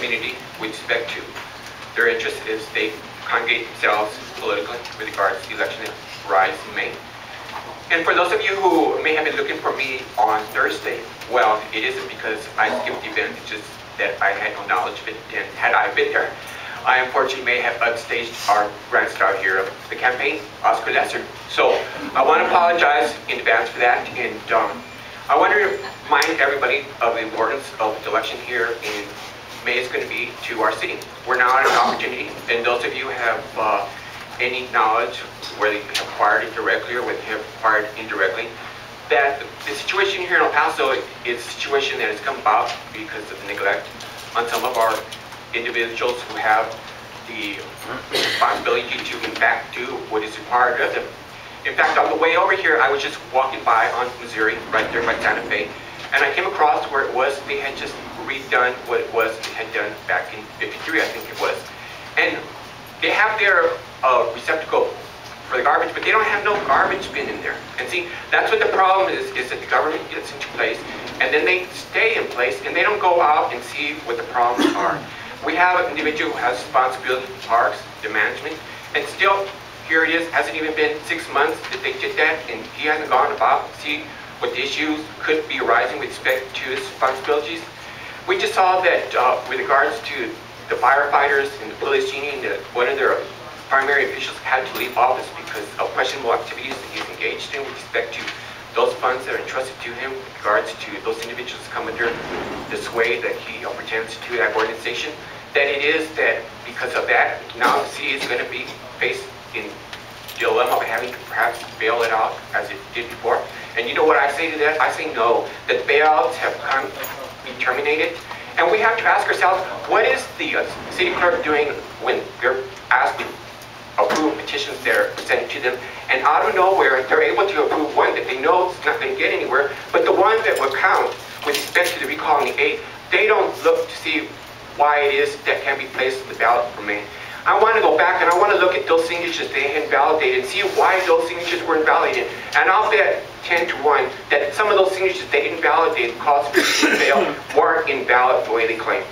community with respect to their interests as they congregate themselves politically with regards to the election that rise in May. And for those of you who may have been looking for me on Thursday, well, it isn't because I skipped the event, it's just that I had no knowledge of it, and had I been there, I unfortunately may have upstaged our grand star here of the campaign, Oscar Lesser. So I want to apologize in advance for that, and I want to remind everybody of the importance of the election here in May is going to be to our city. We're now at an opportunity, and those of you who have any knowledge, whether you have acquired it directly or whether you have acquired it indirectly, that the situation here in El Paso is a situation that has come about because of the neglect on some of our individuals who have the responsibility to in fact do what is required of them. In fact, on the way over here, I was just walking by on Missouri, right there by Santa Fe, and I came across where it was they had just redone what it was they had done back in '53, I think it was. And they have their receptacle for the garbage, but they don't have no garbage bin in there. And see, that's what the problem is that the government gets into place, and then they stay in place, and they don't go out and see what the problems are. We have an individual who has responsibility for parks, the management, and still, here it is, hasn't even been 6 months that they did that, and he hasn't gone about to see what the issues could be arising with respect to his responsibilities. We just saw that with regards to the firefighters and the police union, that one of their primary officials had to leave office because of questionable activities that he's engaged in with respect to those funds that are entrusted to him with regards to those individuals come under the sway that he pretends to that organization. That it is that because of that, now the city is going to be faced in dilemma of having to perhaps bail it out as it did before. And you know what I say to that? I say no, that bailouts have come to be terminated. And we have to ask ourselves, what is the city clerk doing when they're asked to approve petitions that are presented to them, and out of nowhere they're able to approve one that they know is not going to get anywhere, but the one that will count with respect to the recall on the 8th, they don't look to see why it is that can be placed on the ballot for May. I want to go back and I want to look at those signatures they had invalidated and see why those signatures were invalidated. And I'll bet 10 to 1 that some of those signatures they invalidated caused people to fail weren't invalid the way they claim.